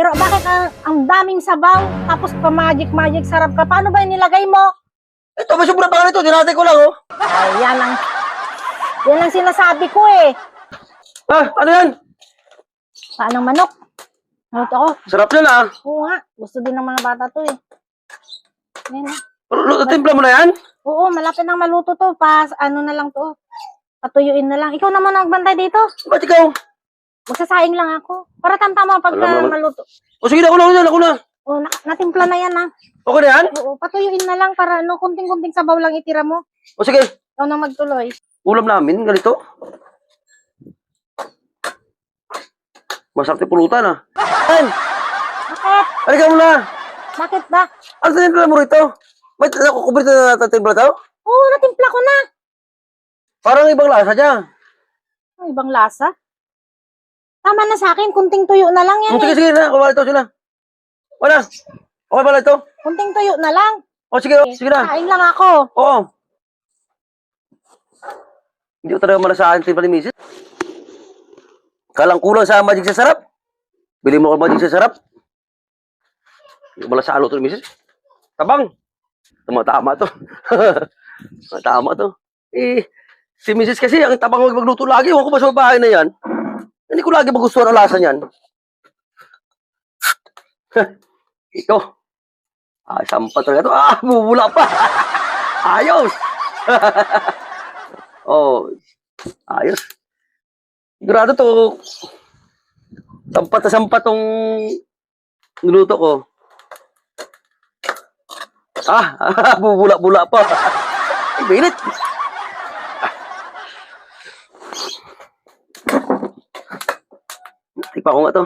Pero bakit ang daming sabaw, tapos pa magic sarap ka? Paano ba yung nilagay mo? Ito, may sobra pa nito. Dinatay ko lang, oh. Ay, yan ang sinasabi ko eh. Ah, ano yan? Paanong manok? Naluto ko. Sarap yan, ah. Oo nga, gusto din ng mga bata to eh. Yan, ah. Timpla mo na yan? Oo, malapit nang maluto to. Ano na lang to. Patuyuin na lang. Ikaw naman ang nagbantay dito. Ba't ikaw? Magsasaing lang ako. Para tamtama pagka Alam mo naman. maluto. O sige, ako na. Oo, natimpla na yan ah. Okay na yan? Oo, patuyuin na lang para kunting-kunting sabaw lang itira mo. O sige, Ikaw na magtuloy. ulam namin, ganito. Masarap yung pulutan, ah. Ay, Bakit? halika mo na. Bakit ba? Ano timpla mo rito? May nakukubrito na timpla to? Oo, natimpla ko na. Parang ibang lasa dyan. Ang ibang lasa. Tama na sa akin, kunting tuyo na lang yan eh. Sige na, kumala ito sila. Wala. Okay pala ito. Kunting tuyo na lang. O sige na. Kain lang ako. Oo. Hindi ko talaga malasahan timpla ni Mrs. Kalang kulang sa magic sa sarap. Bili mo ka magic sa sarap. Hindi ko malasahan ito ni Mrs. Tabang. Tama to. Tama to. Eh, si Mrs. kasi ang tabang magluto lagi. Huwag ko ba sa bahay na yan? Hindi ko lagi magustuhan ang lasa niyan. Ito. Ah, sampa talaga ito. Ah, bubula pa. Ayos. Oh, ayos. Sigurado to. Sampat tong niluto ko. Ah, bubula-bula pa. Ay, binit. Tikpa ko nga to.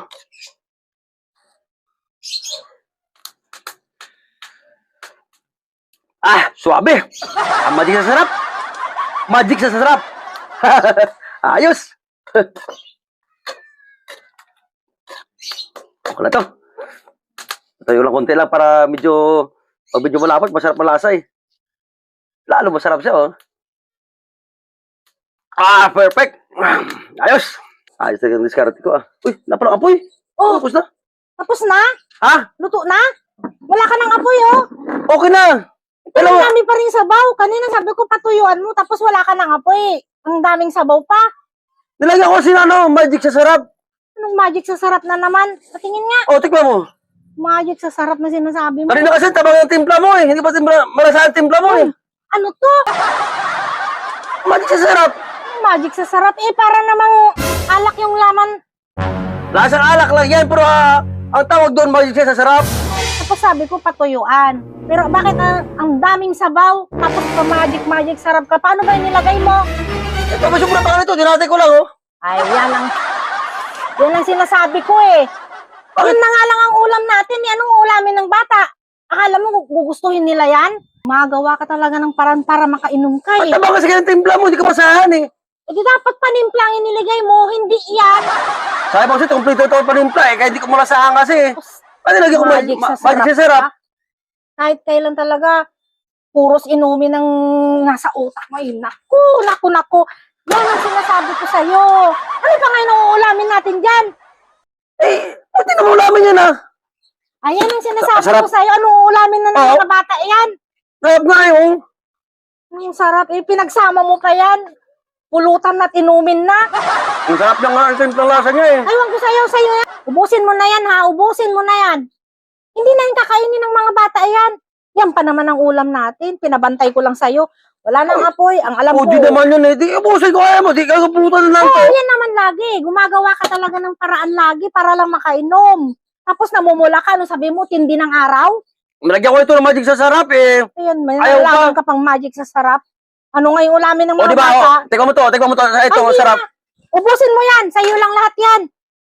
Ah, suabe. Ang magic sa sarap. Magic sa sarap. Ayos. Okay na to. Tayo lang konti lang para medyo malapot, masarap malasa eh. Lalo masarap siya, oh. Ah, perfect. Ayos. Ayos na yung discard ko, ah. Uy, napalang apoy. Oh, Tapos na. tapos na? Ha? Luto na? Wala ka ng apoy oh. Okay na. Pero ang dami pa rin sabaw. Kanina sabi ko patuyuan mo, tapos wala ka ng apoy. Ang daming sabaw pa. Nilagyan ko magic sa sarap. Anong magic sa sarap na naman? Patingin nga. O, tikman mo. Magic sa sarap na sinasabi mo. Kanina kasi tabang yung timpla mo eh. Hindi pa malasahan timpla mo eh. Ano to? Magic sa sarap. Anong magic sa sarap? Eh, para namang alak yung laman. Lasang alak lang yan, pero ang tawag doon magic sa sarap. Tapos sabi ko patuyuan. Pero bakit ang daming sabaw? Tapos pa magic sarap ka? Paano ba yung nilagay mo? Ito, may sobra pa nito. Dinatay ko lang, oh. Ay, yan ang sinasabi ko eh. Bakit? Yun na nga lang ang ulam natin. Anong ulamin ng bata? Akala mo gugustuhin nila yan? Magawa ka talaga ng paraan para makainom ka eh. Tabang kasi ng timpla mo, hindi ka masahan eh. E di dapat panimplang iniligay mo, hindi yan. Sabi mo kasi, kompleto ito panimpla eh. Kaya hindi ko malasahan kasi eh. Ano lagi ko magic sa sarap? ka. Kahit kailan talaga, puros inumin ng nasa utak mo. Ay, naku. Yan ang sinasabi ko sa'yo. Ano pa ngayon ang uulamin natin dyan? Eh, pati na ulamin yan ah. Ayan ang sinasabi Sarap. ko sa'yo. Anong uulamin na ng Oo. mga bata yan? Sarap nga yung. Ang sarap. Eh, pinagsama mo pa yan. Pulutan at inumin na. Ang sarap lang nga ang timplang lasa niya eh. Aywan ko sa'yo yan. Ubusin mo na yan ha. Ubusin mo na yan. Hindi na yung kakainin ng mga bata yan. Yan pa naman ang ulam natin. Pinabantay ko lang sa'yo. Wala nang apoy. Ang alam O, ko. di naman yun eh. Di ubusin ko kaya mo. Di ka pulutan lang to. Yan naman lagi. Gumagawa ka talaga ng paraan lagi para lang makainom. Tapos namumula ka. Ano sabi mo? Tindi ng araw? Nalagyan ko ito ng magic sa sarap eh. Ayan, may Ayaw nalaman ka pang magic sa sarap. Ano nga yung ulamin ng O, mga di ba? bata? O, tingnan mo to. Ito, Ay, ang sarap. Ubusin mo yan. Sa'yo lang lahat yan.